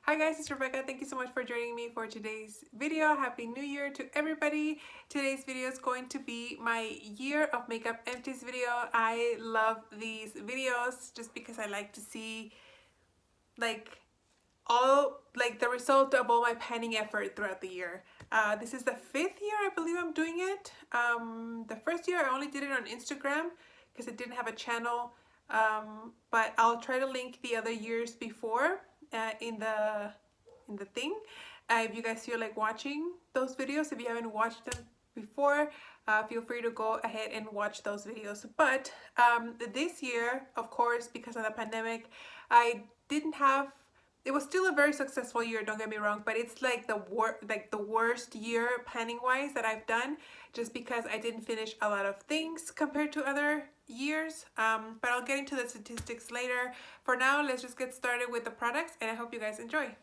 Hi guys, it's Rebecca. Thank you so much for joining me for today's video. Happy New Year to everybody. Today's video is going to be my year of makeup empties video. I love these videos just because I like to see like the result of all my panning effort throughout the year. This is the 5th year I believe I'm doing it. The first year I only did it on Instagram because it didn't have a channel, but I'll try to link the other years before in the thing. If you guys feel like watching those videos, if you haven't watched them before, feel free to go ahead and watch those videos. But this year, of course, because of the pandemic, I didn't have, it was still a very successful year, don't get me wrong, but it's like the worst year panning wise that I've done, just because I didn't finish a lot of things compared to other years. But I'll get into the statistics later. For now, let's just get started with the products, and I hope you guys enjoy.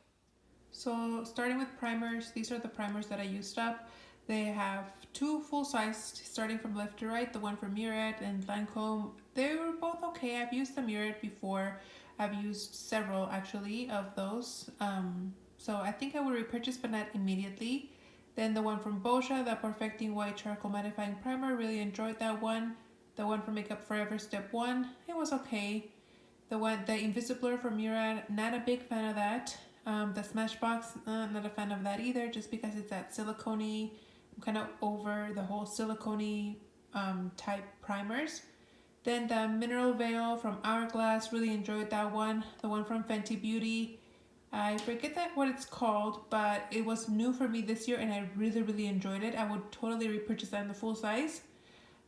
So starting with primers, these are the primers that I used up. They have two full-sized, starting from left to right, the one from Murad and Lancome. They were both okay. I've used the Murad before. I've used several actually of those. So I think I will repurchase, but not immediately. Then the one from Boscia, the Perfecting White Charcoal Mattifying Primer, really enjoyed that one. The one from Makeup Forever Step 1, it was okay. The Invisiblur from Murad, not a big fan of that. The Smashbox, not a fan of that either, just because it's that silicone-y. I'm kind of over the whole silicone type primers. Then the Mineral Veil from Hourglass, really enjoyed that one. The one from Fenty Beauty, I forget what it's called, but it was new for me this year and I really enjoyed it. I would totally repurchase that in the full size.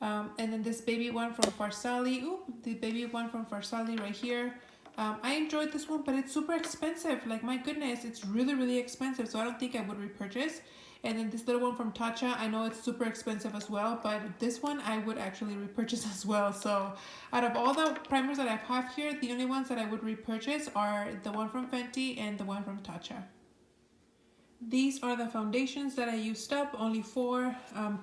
And then this baby one from Farsali. Ooh, the baby one from Farsali right here. I enjoyed this one, but it's super expensive. Like, my goodness, it's really expensive, so I don't think I would repurchase. And then this little one from Tatcha, I know it's super expensive as well, but this one I would actually repurchase as well. So out of all the primers that I have here, the only ones that I would repurchase are the one from Fenty and the one from Tatcha. These are the foundations that I used up, only 4,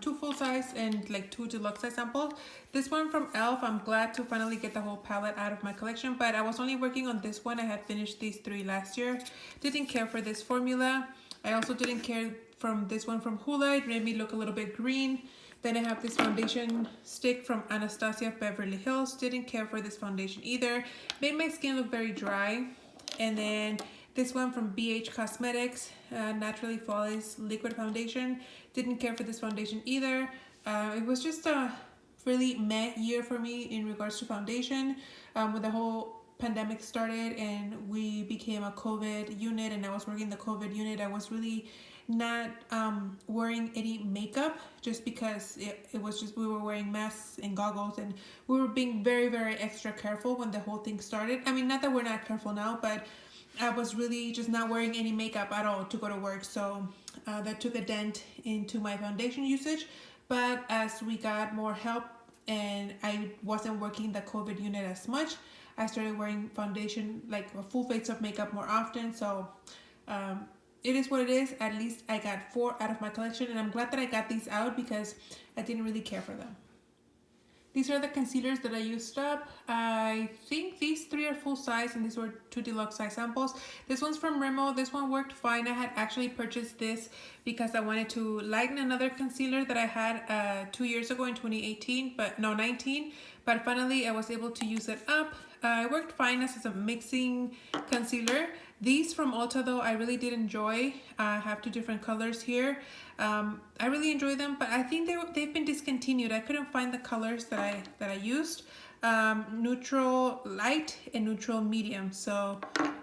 2 full size and like 2 deluxe size samples. This one from e.l.f., I'm glad to finally get the whole palette out of my collection, but I was only working on this one. I had finished these 3 last year. Didn't care for this formula. I also didn't care from this one from Hoola. It made me look a little bit green. Then I have this foundation stick from Anastasia Beverly Hills. Didn't care for this foundation either. Made my skin look very dry. And then this one from BH Cosmetics, Naturally Flawless Liquid Foundation. Didn't care for this foundation either. It was just a really meh year for me in regards to foundation. When the whole pandemic started and we became a COVID unit and I was working the COVID unit, I was really not wearing any makeup, just because it was just, we were wearing masks and goggles and we were being very extra careful when the whole thing started. I mean, not that we're not careful now, but I was really just not wearing any makeup at all to go to work, so that took a dent into my foundation usage. But as we got more help and I wasn't working the COVID unit as much, I started wearing foundation, like a full face of makeup, more often. So it is what it is. At least I got 4 out of my collection, and I'm glad that I got these out because I didn't really care for them. These are the concealers that I used up. I think these 3 are full size and these were 2 deluxe size samples. This one's from Rimmel. This one worked fine. I had actually purchased this because I wanted to lighten another concealer that I had 2 years ago in 2018, but no, 19. But finally I was able to use it up. It worked fine as a mixing concealer. These from Ulta though, I really did enjoy. I have 2 different colors here. I really enjoy them, but I think they've been discontinued. I couldn't find the colors that I used. Neutral light and neutral medium. So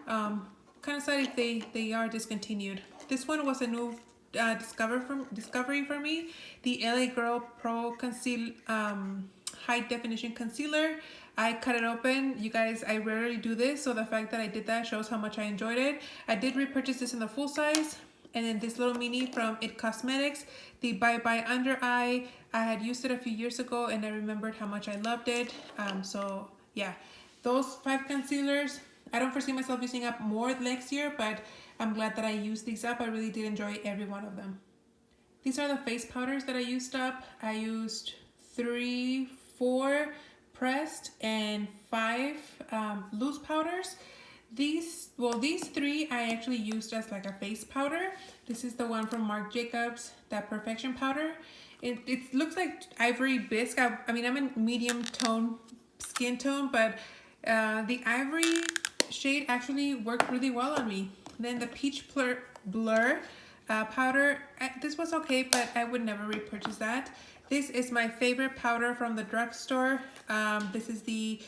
kind of sad if they are discontinued. This one was a new discovery for me. The LA Girl Pro Conceal High Definition Concealer. I cut it open. You guys, I rarely do this, so the fact that I did that shows how much I enjoyed it. I did repurchase this in the full size. And then this little mini from IT Cosmetics, the Bye Bye Under Eye. I had used it a few years ago and I remembered how much I loved it. So yeah, those 5 concealers, I don't foresee myself using up more next year, but I'm glad that I used these up. I really did enjoy every one of them. These are the face powders that I used up. I used 4 pressed and 5 loose powders. These three I actually used as like a face powder. This is the one from Marc Jacobs, that Perfection powder. It looks like ivory bisque. I mean, I'm in medium tone skin tone, but the ivory shade actually worked really well on me. Then the peach blur powder, this was okay, but I would never repurchase that. This is my favorite powder from the drugstore. This is the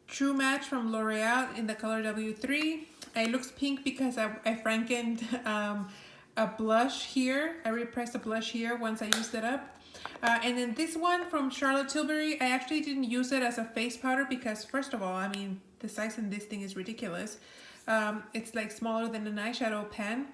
True Match from L'Oreal in the color W3. It looks pink because I frankened a blush here. I repressed a blush here once I used it up. And then this one from Charlotte Tilbury, I actually didn't use it as a face powder because, first of all, I mean, the size in this thing is ridiculous. It's like smaller than an eyeshadow pen.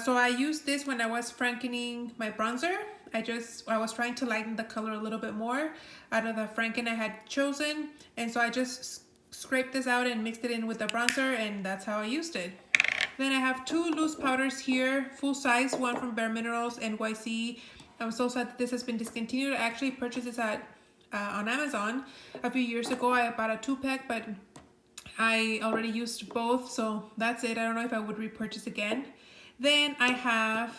So I used this when I was frankening my bronzer. I was trying to lighten the color a little bit more out of the franken I had chosen. And so I just scraped this out and mixed it in with the bronzer, and that's how I used it. Then I have two loose powders here, full size, one from Bare Minerals NYC. I'm so sad that this has been discontinued. I actually purchased this on Amazon a few years ago. I bought a 2-pack, but I already used both, so that's it. I don't know if I would repurchase again. Then I have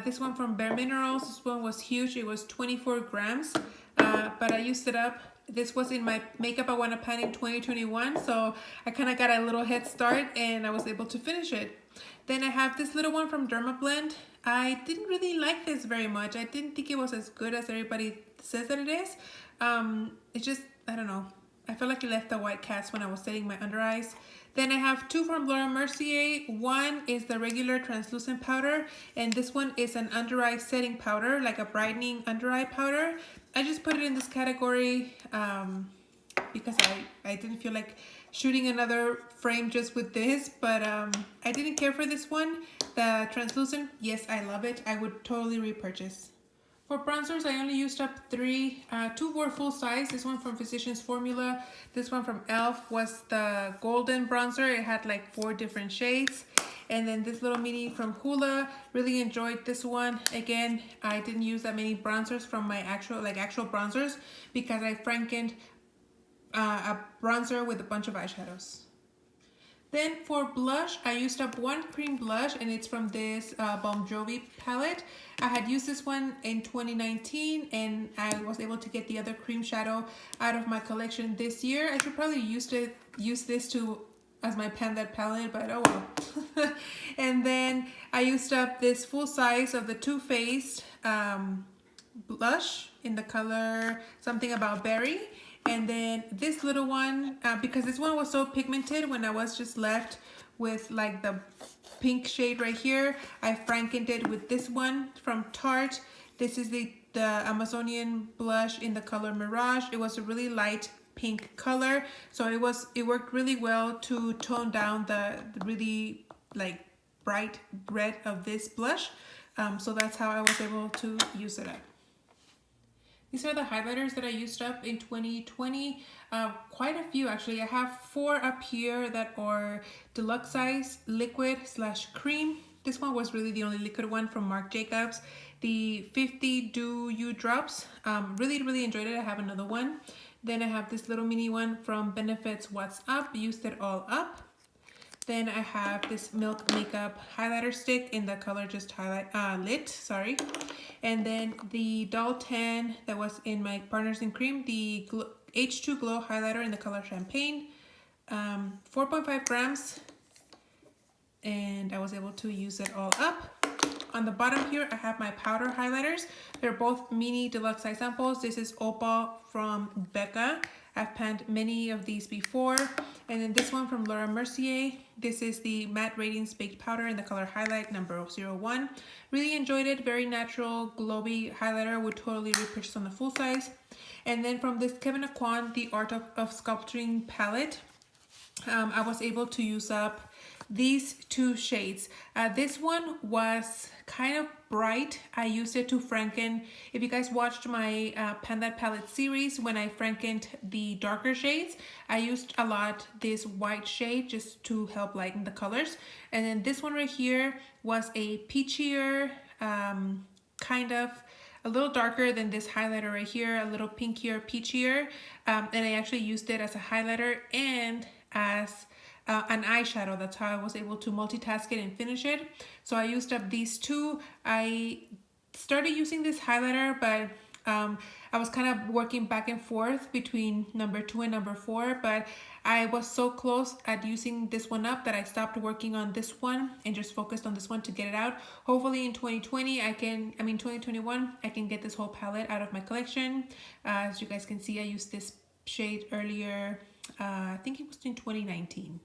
this one from Bare Minerals. This one was huge. It was 24 grams, but I used it up. This was in my Makeup I Wanna Pan in 2021, so I kind of got a little head start and I was able to finish it. Then I have this little one from Dermablend. I didn't really like this very much. I didn't think it was as good as everybody says that it is. It just, I don't know. I felt like it left a white cast when I was setting my under eyes. Then I have two from Laura Mercier. One is the regular translucent powder, and this one is an under eye setting powder, like a brightening under eye powder. I just put it in this category because I didn't feel like shooting another frame just with this, but I didn't care for this one. The translucent, yes, I love it. I would totally repurchase. For bronzers, I only used up three. Two were full size. This one from Physicians Formula. This one from e.l.f. was the golden bronzer. It had like 4 different shades. And then this little mini from Hoola. Really enjoyed this one. Again, I didn't use that many bronzers from my actual bronzers because I frankened a bronzer with a bunch of eyeshadows. Then for blush, I used up one cream blush, and it's from this Balm Jovi palette. I had used this one in 2019, and I was able to get the other cream shadow out of my collection this year. I should probably use this as my Pan That palette, but oh well. And then I used up this full size of the Too Faced blush in the color Something About Berry. And then this little one, because this one was so pigmented, when I was just left with like the pink shade right here, I frankened it with this one from Tarte. This is the Amazonian blush in the color Mirage. It was a really light pink color, so it worked really well to tone down the really like bright red of this blush. So that's how I was able to use it up. These are the highlighters that I used up in 2020. Quite a few actually. I have 4 up here that are deluxe size liquid/cream. This one was really the only liquid one from Marc Jacobs. The 50 Do You drops. Really enjoyed it. I have another one. Then I have this little mini one from Benefit's What's Up. Used it all up. Then I have this Milk Makeup highlighter stick in the color just lit, sorry. And then the Doll Tan that was in my Partners in Cream, the H2 Glow highlighter in the color Champagne. 4.5 grams, and I was able to use it all up. On the bottom here, I have my powder highlighters. They're both mini deluxe size samples. This is Opal from Becca. I've panned many of these before. And then this one from Laura Mercier. This is the Matte Radiance Baked Powder in the color Highlight number 01. Really enjoyed it. Very natural, glowy highlighter. Would totally repurchase on the full size. And then from this Kevyn Aucoin, the Art of Sculpturing palette, I was able to use up these 2 shades. This one was kind of bright. I used it to franken. If you guys watched my Pan That palette series, when I frankened the darker shades, I used a lot this white shade just to help lighten the colors. And then this one right here was a peachier, kind of a little darker than this highlighter right here, a little pinkier, peachier. And I actually used it as a highlighter and as an eyeshadow. That's how I was able to multitask it and finish it. So I used up these two. I started using this highlighter, but I was kind of working back and forth between number 2 and number 4, but I was so close at using this one up that I stopped working on this one and just focused on this one to get it out. Hopefully in 2021, I can get this whole palette out of my collection. As you guys can see, I used this shade earlier, I think it was in 2019.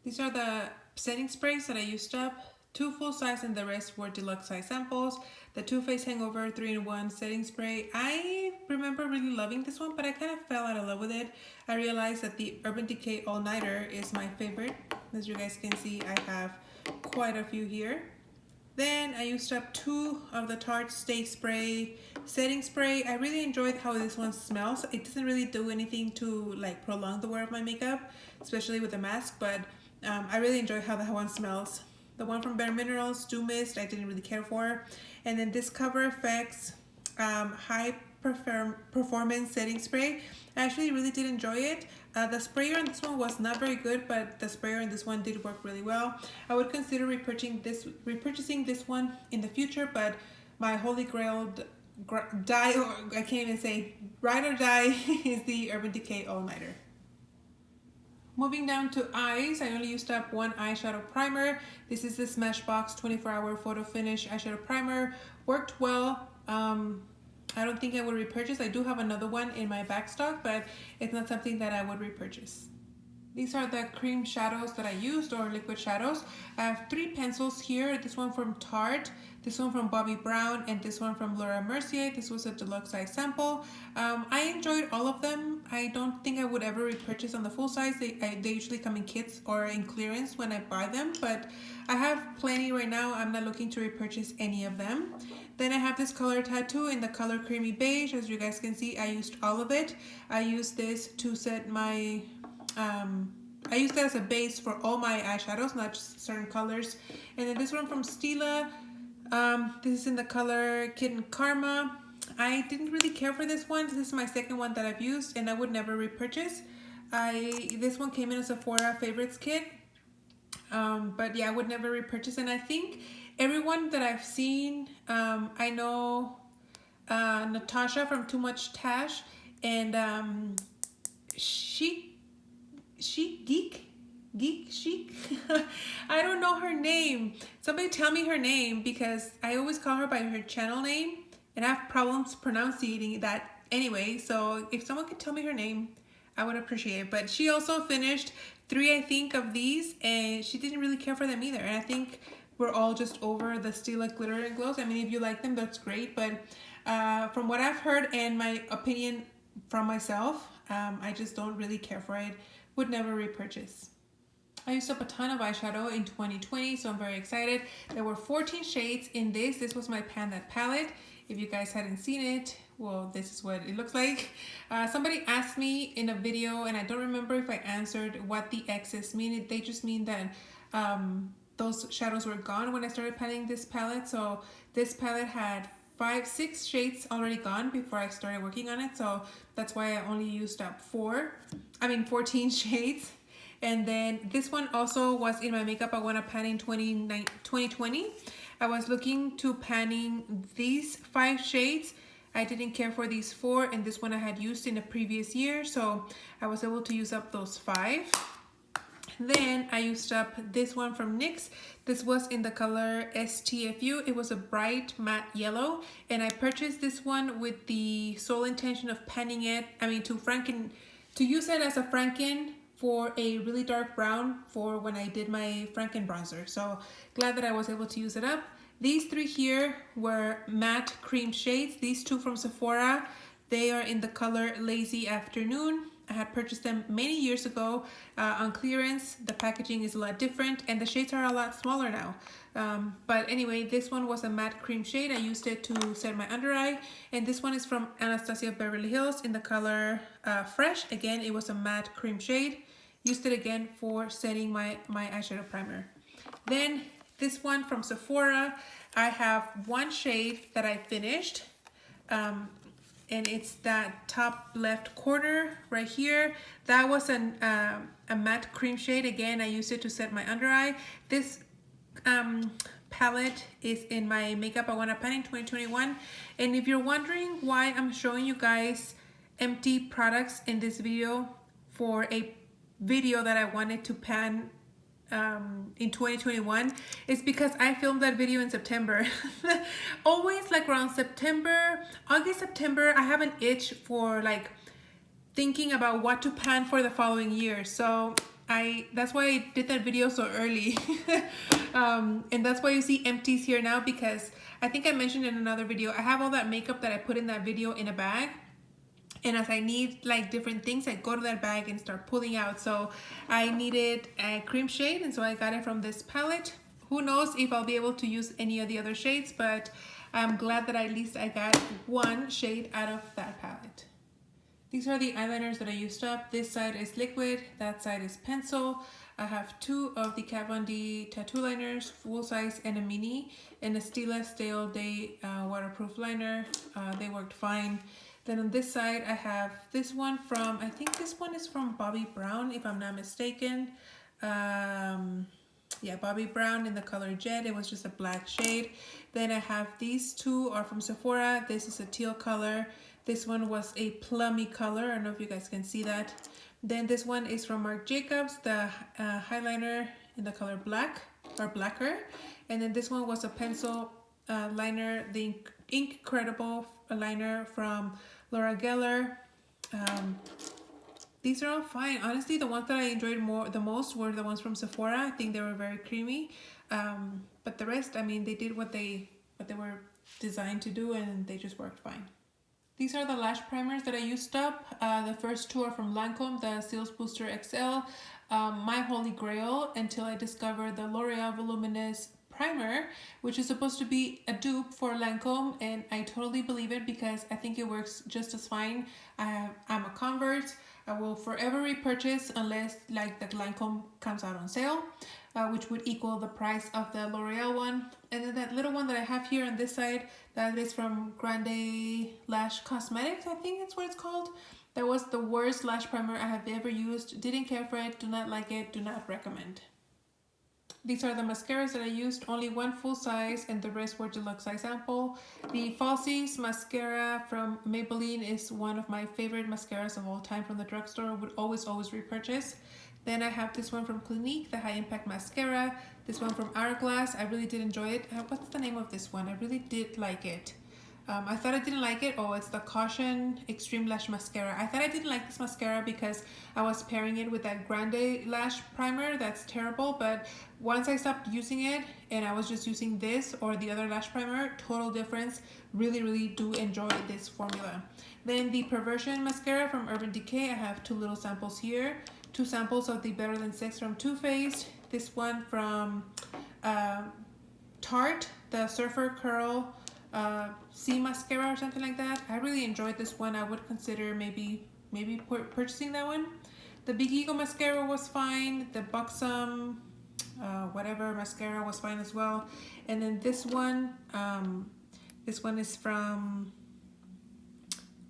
These are the setting sprays that I used up. 2 full size and the rest were deluxe size samples. The Too Faced Hangover 3-in-1 setting spray. I remember really loving this one, but I kind of fell out of love with it. I realized that the Urban Decay All Nighter is my favorite. As you guys can see, I have quite a few here. Then I used up 2 of the Tarte Stay Spray setting spray. I really enjoyed how this one smells. It doesn't really do anything to like prolong the wear of my makeup, especially with the mask, but I really enjoy how that one smells. The one from Bare Minerals, Dew Mist, I didn't really care for. And then this Cover FX High Performance Setting Spray. I actually really did enjoy it. The sprayer on this one was not very good, but the sprayer on this one did work really well. I would consider repurchasing this one in the future, but my holy grail die, or I can't even say, ride or die is the Urban Decay All Nighter. Moving down to eyes, I only used up 1 eyeshadow primer. This is the Smashbox 24-hour photo finish eyeshadow primer. Worked well. I don't think I would repurchase. I do have another one in my back stock, but it's not something that I would repurchase. These are the cream shadows that I used, or liquid shadows. I have 3 pencils here. This one from Tarte, this one from Bobbi Brown, and this one from Laura Mercier. This was a deluxe size sample. I enjoyed all of them. I don't think I would ever repurchase on the full size. They usually come in kits or in clearance when I buy them, but I have plenty right now. I'm not looking to repurchase any of them. Then I have this color tattoo in the color Creamy Beige. As you guys can see, I used all of it. I used this to set my I use that as a base for all my eyeshadows, not just certain colors. And then this one from Stila, this is in the color Kitten Karma. I didn't really care for this one. This is my second one that I've used, and I would never repurchase. This one came in a Sephora favorites kit, but yeah, I would never repurchase. And I think everyone that I've seen, I know Natasha from Too Much Tash, and Geek Chic. I don't know her name. Somebody tell me her name, because I always call her by her channel name and I have problems pronouncing that anyway. So if someone could tell me her name, I would appreciate it. But she also finished 3, I think, of these, and she didn't really care for them either. And I think we're all just over the Stila glitter and glows. I mean, if you like them, that's great. But from what I've heard and my opinion from myself, I just don't really care for it. Would never repurchase. I used up a ton of eyeshadow in 2020, so I'm very excited. There were 14 shades in this. This was my Pan That palette. If you guys hadn't seen it, well, this is what it looks like. Somebody asked me in a video, and I don't remember if I answered what the X's mean. They just mean that those shadows were gone when I started panning this palette. So this palette had 6 shades already gone before I started working on it, so that's why I only used up 14 shades. And then this one also was in my Makeup I Wanna Pan in 2020. I was looking to panning these 5 shades. I didn't care for these 4, and this one I had used in the previous year, so I was able to use up those 5. Then I used up this one from NYX. This was in the color STFU. It was a bright matte yellow, and I purchased this one with the sole intention of panning it. I mean, to use it as a Franken for a really dark brown for when I did my Franken bronzer. So glad that I was able to use it up. These 3 here were matte cream shades. These 2 from Sephora, they are in the color Lazy Afternoon. I had purchased them many years ago on clearance. The packaging is a lot different and the shades are a lot smaller now. But anyway, this one was a matte cream shade. I used it to set my under eye. And this one is from Anastasia Beverly Hills in the color Fresh. Again, it was a matte cream shade. Used it again for setting my eyeshadow primer. Then this one from Sephora, I have 1 shade that I finished. and it's that top left corner right here. That was a matte cream shade. Again, I used it to set my under eye. This palette is in my Makeup I Wanna Pan in 2021. And if you're wondering why I'm showing you guys empty products in this video for a video that I wanted to pan in 2021, it's because I filmed that video in September. Always like around September, August, September, I have an itch for like thinking about what to pan for the following year. So that's why I did that video so early. And that's why you see Empties here now, because I think I mentioned in another video, I have all that makeup that I put in that video in a bag. And as I need like different things, I go to that bag and start pulling out. So I needed a cream shade, and so I got it from this palette. Who knows if I'll be able to use any of the other shades, but I'm glad that at least I got one shade out of that palette. These are the eyeliners that I used up. This side is liquid, that side is pencil. I have two of the Kat Von D tattoo liners, full size and a mini, and a Stila Stay All Day waterproof liner. They worked fine. Then on this side, I have this one from, I think this one is from Bobbi Brown, if I'm not mistaken. Yeah, Bobbi Brown in the color Jet. It was just a black shade. Then I have these two are from Sephora. This is a teal color. This one was a plummy color. I don't know if you guys can see that. Then this one is from Marc Jacobs, the highliner in the color black or blacker. And then this one was a pencil liner, the Incredible liner from Laura Geller. These are all fine. Honestly, the ones that I enjoyed the most were the ones from Sephora. I think they were very creamy. But the rest, I mean, they did what they were designed to do, and they just worked fine. These are the lash primers that I used up. The first two are from Lancome, the Cils Booster XL. My holy grail until I discovered the L'Oreal Voluminous primer, which is supposed to be a dupe for Lancome, and I totally believe it because I think it works just as fine. I'm a convert. I will forever repurchase unless like the Lancome comes out on sale, which would equal the price of the L'Oreal one. And then that little one that I have here on this side, that is from Grande Lash Cosmetics, I think that's what it's called. That was the worst lash primer I have ever used. Didn't care for it, do not like it, do not recommend. These are the mascaras that I used, only one full size and the rest were deluxe size sample. The Falsies mascara from Maybelline is one of my favorite mascaras of all time from the drugstore, would always repurchase. Then I have this one from Clinique, the High Impact Mascara. This one from Hourglass, I really did enjoy it. What's the name of this one? I really did like it. I thought I didn't like it. Oh, it's the Caution Extreme Lash Mascara. I thought I didn't like this mascara because I was pairing it with that Grande Lash Primer. That's terrible. But once I stopped using it and I was just using this or the other lash primer, total difference. Really do enjoy this formula. Then the Perversion Mascara from Urban Decay. I have two little samples here. Two samples of the Better Than Sex from Too Faced. This one from Tarte, the Surfer Curl C mascara or something like that. I really enjoyed this one. I would consider maybe purchasing that one. The Big Eagle mascara was fine. The Buxom whatever mascara was fine as well. And then this one is from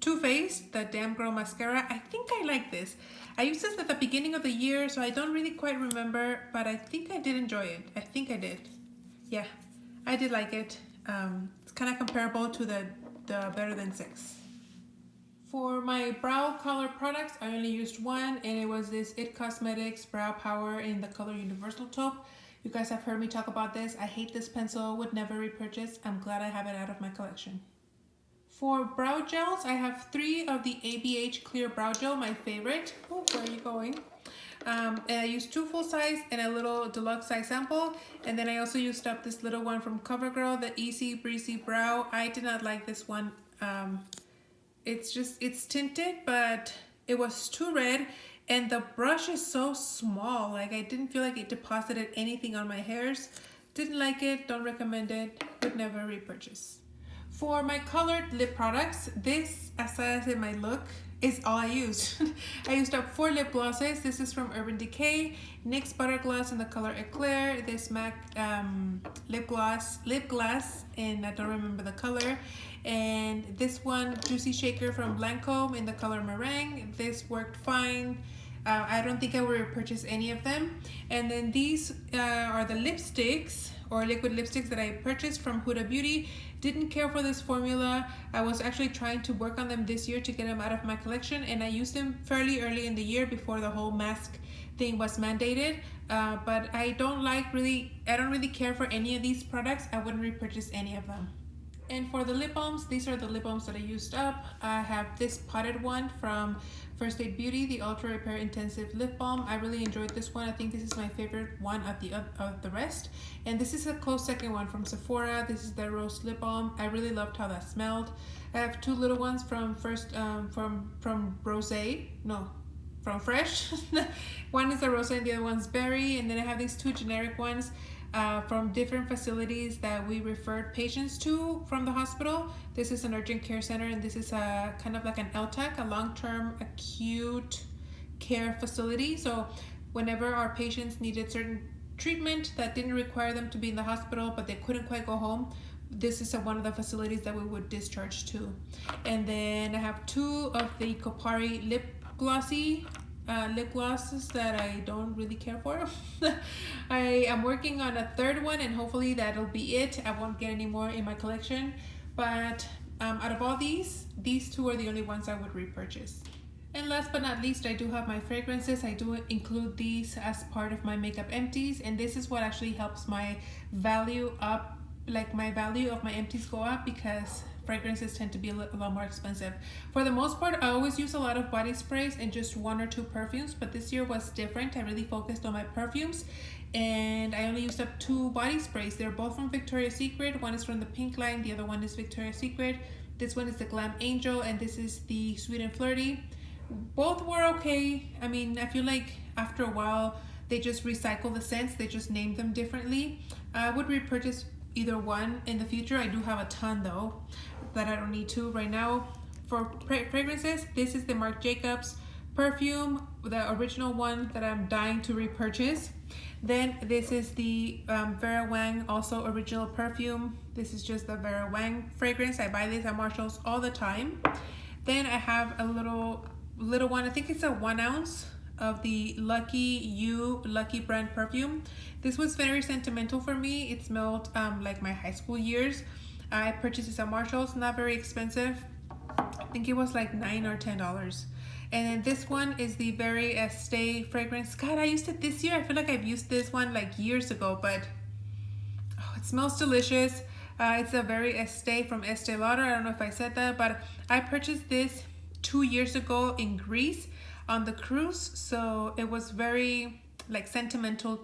Too Faced, the Damn Girl mascara. I think I like this. I used this at the beginning of the year, so I don't really quite remember, but I think I did enjoy it. I think I did. Yeah, I did like it. It's kind of comparable to the Better Than Sex. For my brow color products, I only used one, and it was this IT Cosmetics Brow Power in the color Universal Taupe. You guys have heard me talk about this. I hate this pencil, would never repurchase. I'm glad I have it out of my collection. For brow gels, I have 3 of the ABH Clear Brow Gel, my favorite. Oh, where are you going? And I used 2 full size and a little deluxe size sample. And then I also used up this little one from CoverGirl, the Easy Breezy Brow. I did not like this one. It's tinted, but it was too red. And the brush is so small. Like, I didn't feel like it deposited anything on my hairs. Didn't like it, don't recommend it, would never repurchase. For my colored lip products, this, as I said, my look, is all I used. I used up 4 lip glosses. This is from Urban Decay, NYX Butter Gloss in the color Eclair, this MAC lip gloss, and I don't remember the color, and this one Juicy Shaker from Lancome in the color Meringue. This worked fine. I don't think I will repurchase any of them. And then these are the lipsticks or liquid lipsticks that I purchased from Huda Beauty. Didn't care for this formula. I was actually trying to work on them this year to get them out of my collection, and I used them fairly early in the year before the whole mask thing was mandated. But I don't really care for any of these products. I wouldn't repurchase any of them. And for the lip balms, these are the lip balms that I used up. I have this potted one from First Aid Beauty, the Ultra Repair Intensive Lip Balm. I really enjoyed this one. I think this is my favorite one of the rest. And this is a close second one from Sephora. This is the Rose Lip Balm. I really loved how that smelled. I have 2 little ones from from Fresh. One is a Rose and the other one's Berry. And then I have these 2 generic ones from different facilities that we referred patients to from the hospital. This is an urgent care center, and this is a kind of like an LTAC, a long-term acute care facility. So whenever our patients needed certain treatment that didn't require them to be in the hospital, but they couldn't quite go home, this is one of the facilities that we would discharge to. And then I have 2 of the Kopari lip glosses that I don't really care for. I am working on a 3rd one, and hopefully that'll be it. I won't get any more in my collection, but out of all these 2 are the only ones I would repurchase. And last but not least, I do have my fragrances. I do include these as part of my makeup empties, and this is what actually helps my value up, like my value of my empties go up, because fragrances tend to be a lot more expensive. For the most part, I always use a lot of body sprays and just 1 or 2 perfumes, but this year was different. I really focused on my perfumes, and I only used up 2 body sprays. They're both from Victoria's Secret. One is from the Pink line, the other one is Victoria's Secret. This one is the Glam Angel, and this is the Sweet and Flirty. Both were okay. I mean, I feel like after a while they just recycle the scents, they just name them differently. I would repurchase either one in the future. I do have a ton though that I don't need to right now. For fragrances, this is the Marc Jacobs perfume, the original one that I'm dying to repurchase. Then this is the Vera Wang, also original perfume. This is just the Vera Wang fragrance. I buy this at Marshall's all the time. Then I have a little one, I think it's a 1 ounce of the Lucky brand perfume. This was very sentimental for me. It smelled like my high school years. I purchased this at Marshall's, not very expensive. I think it was like $9 or $10. And then this one is the Very Estee fragrance. God, I used it this year. I feel like I've used this one like years ago, but oh, it smells delicious. It's a Very Estee from Estee Lauder. I don't know if I said that, but I purchased this 2 years ago in Greece on the cruise, so it was very like sentimental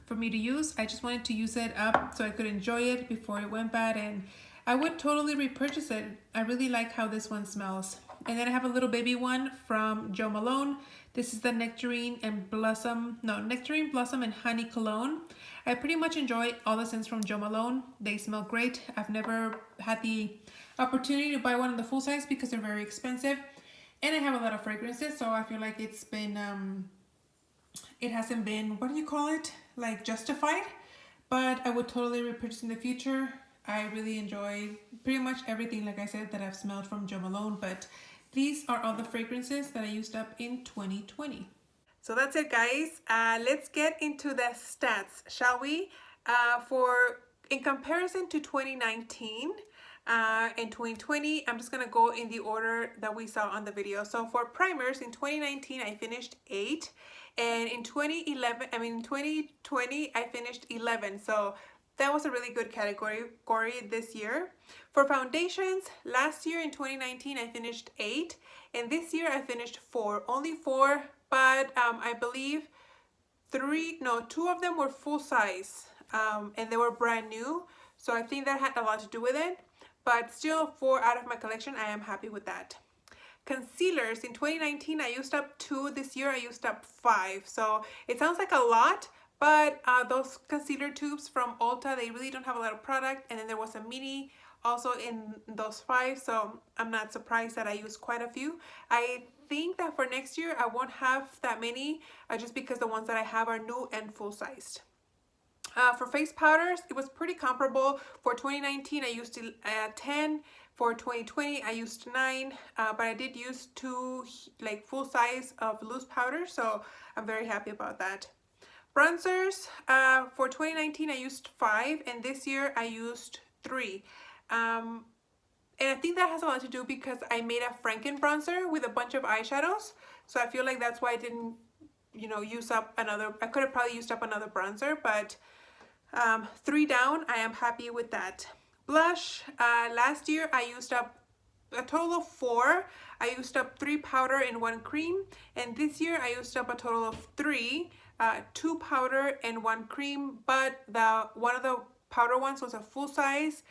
for me to use. I just wanted to use it up so I could enjoy it before it went bad, and I would totally repurchase it. I really like how this one smells. And then I have a little baby one from Jo Malone. This is the Nectarine, Blossom and Honey Cologne. I pretty much enjoy all the scents from Jo Malone. They smell great. I've never had the opportunity to buy one in the full size because they're very expensive. And I have a lot of fragrances, so I feel like it's been, it hasn't been, what do you call it? Like justified. But I would totally repurchase in the future. I really enjoy pretty much everything, like I said, that I've smelled from Jo Malone. But these are all the fragrances that I used up in 2020. So that's it, guys. Let's get into the stats, shall we? In comparison to 2019, in 2020, I'm just gonna go in the order that we saw on the video. So for primers, in 2019, I finished 8, and in 2020, I finished 11. So that was a really good category this year. For foundations, last year in 2019, I finished 8, and this year I finished 4. Only 4, but I believe 2 of them were full size, and they were brand new. So I think that had a lot to do with it. But still, 4 out of my collection, I am happy with that. Concealers, in 2019, I used up 2. This year, I used up 5. So it sounds like a lot, but those concealer tubes from Ulta, they really don't have a lot of product. And then there was a mini also in those 5, so I'm not surprised that I used quite a few. I think that for next year I won't have that many, just because the ones that I have are new and full-sized. For face powders, it was pretty comparable. For 2019, I used 10. For 2020, I used 9, but I did use 2 like full size of loose powder, so I'm very happy about that. Bronzers, for 2019, I used 5, and this year I used 3. And I think that has a lot to do because I made a Franken bronzer with a bunch of eyeshadows, so I feel like that's why I didn't, you know, use up another. I could have probably used up another bronzer, but 3 down, I am happy with that. Blush, last year I used up a total of 4. I used up 3 powder and 1 cream, and this year I used up a total of 3, 2 powder and 1 cream, but one of the powder ones was a full size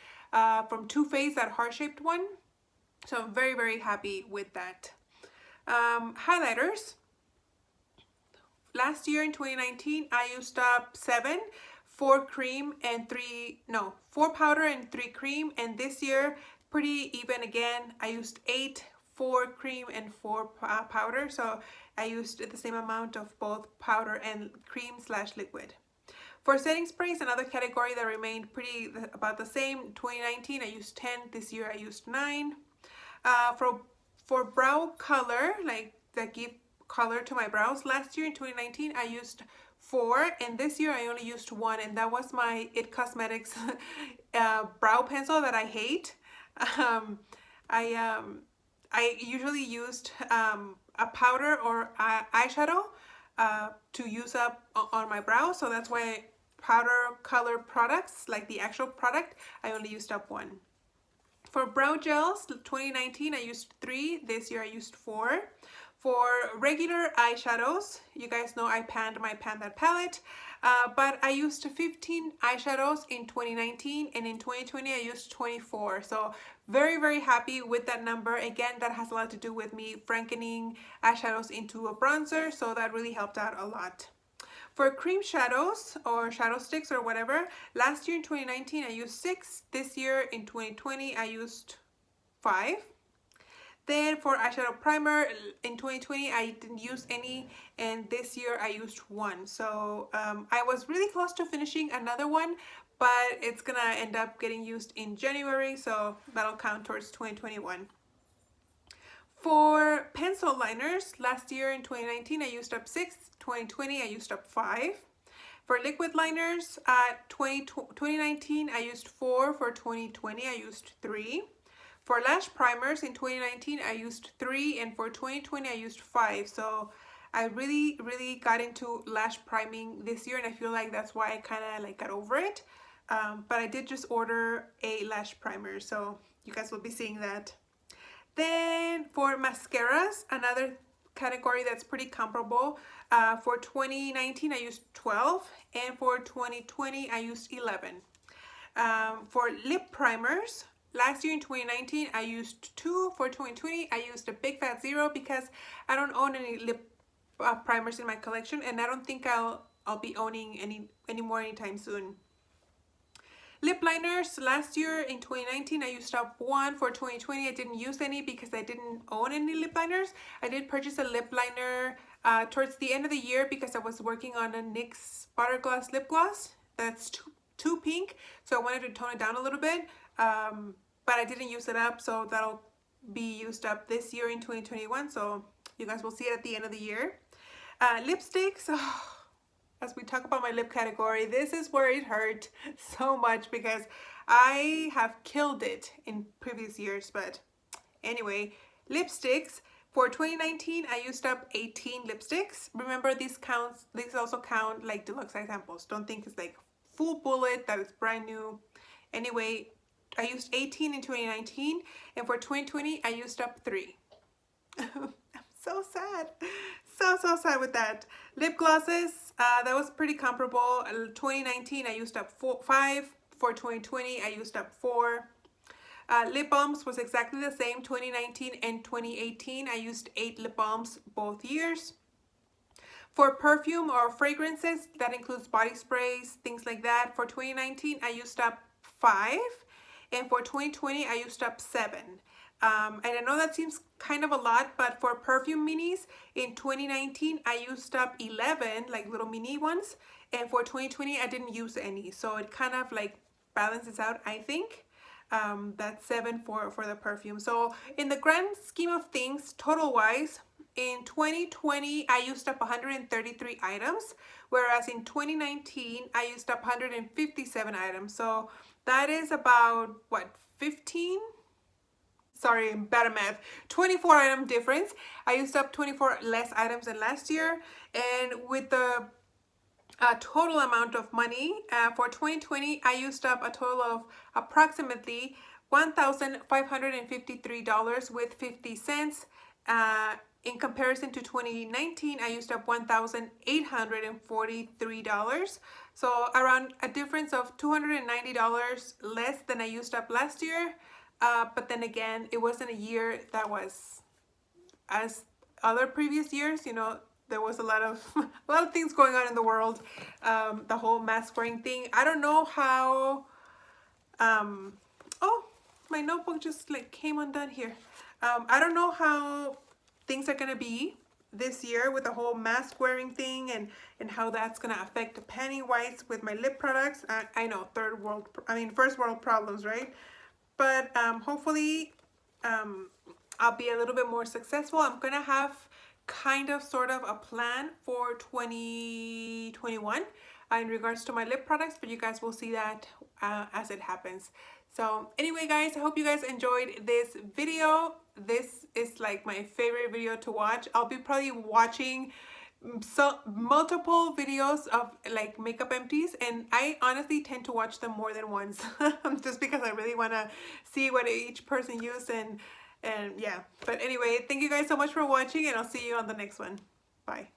from Too Faced, that heart-shaped one, so I'm very, very happy with that. Highlighters, last year in 2019 I used up 7, 4 cream and 4 powder and 3 cream, and this year pretty even again. I used 8, 4 cream and 4 powder, so I used the same amount of both powder and cream / liquid. For setting sprays, another category that remained pretty about the same. 2019 I used 10, this year I used 9. For brow color, like that give color to my brows, last year in 2019 I used 4, and this year I only used 1, and that was my It Cosmetics brow pencil that I hate. I usually used a powder or eyeshadow to use up on my brows, so that's why powder color products, like the actual product, I only used up 1. For brow gels, 2019 I used 3, this year I used 4. For regular eyeshadows, you guys know I panned my Pan That palette, but I used 15 eyeshadows in 2019, and in 2020 I used 24. So very, very happy with that number. Again, that has a lot to do with me frankening eyeshadows into a bronzer, so that really helped out a lot. For cream shadows or shadow sticks or whatever, last year in 2019 I used 6, this year in 2020 I used 5. Then for eyeshadow primer, in 2020 I didn't use any, and this year I used 1. So I was really close to finishing another one, but it's gonna end up getting used in January, so that'll count towards 2021. For pencil liners, last year in 2019 I used up 6, 2020 I used up 5. For liquid liners, 2019 I used 4, for 2020 I used 3. For lash primers in 2019 I used 3, and for 2020 I used 5. So I really, really got into lash priming this year, and I feel like that's why I kind of like got over it. But I did just order a lash primer, so you guys will be seeing that. Then for mascaras, another category that's pretty comparable. For 2019 I used 12, and for 2020 I used 11. For lip primers, last year in 2019 I used 2, for 2020 I used a big fat 0 because I don't own any lip primers in my collection, and I don't think I'll be owning any more anytime soon. Lip liners, last year in 2019 I used up 1, for 2020 I didn't use any because I didn't own any lip liners. I did purchase a lip liner towards the end of the year because I was working on a NYX Butter Gloss lip gloss that's too pink, so I wanted to tone it down a little bit, but I didn't use it up, so that'll be used up this year in 2021, so you guys will see it at the end of the year. Lipsticks, as we talk about my lip category, this is where it hurt so much because I have killed it in previous years. But anyway, lipsticks, for 2019 I used up 18 lipsticks. Remember, these also count like deluxe samples. Don't think it's like full bullet that is brand new. Anyway, I used 18 in 2019, and for 2020 I used up 3. I'm so sad. So sad with that. Lip glosses, that was pretty comparable. 2019 I used up 5. For 2020 I used up 4. Lip balms was exactly the same. 2019 and 2018 I used 8 lip balms both years. For perfume or fragrances, that includes body sprays, things like that. For 2019 I used up 5, and for 2020 I used up 7. And I know that seems kind of a lot, but for perfume minis in 2019 I used up 11, like little mini ones, and for 2020 I didn't use any, so it kind of like balances out, I think. That's 7 for the perfume. So in the grand scheme of things, total wise, in 2020 I used up 133 items, whereas in 2019 I used up 157 items. So that is about what, 15? Sorry, bad at math. 24 item difference. I used up 24 less items than last year, and with the total amount of money for 2020, I used up a total of approximately $1,553 with 50 cents. In comparison to 2019, I used up $1,843. So around a difference of $290 less than I used up last year. But then again, it wasn't a year that was as other previous years. You know, there was a lot of things going on in the world. The whole mask wearing thing. I don't know how. Oh, my notebook just like came undone here. I don't know how things are gonna be this year with the whole mask wearing thing, and how that's gonna affect Pennywise with my lip products. I know, first world problems, right? But hopefully I'll be a little bit more successful. I'm gonna have kind of sort of a plan for 2021 in regards to my lip products, but you guys will see that as it happens. So anyway, guys, I hope you guys enjoyed this video. This is like my favorite video to watch. I'll be probably watching multiple videos of like makeup empties, and I honestly tend to watch them more than once just because I really want to see what each person used, and yeah. But anyway, thank you guys so much for watching, and I'll see you on the next one. Bye.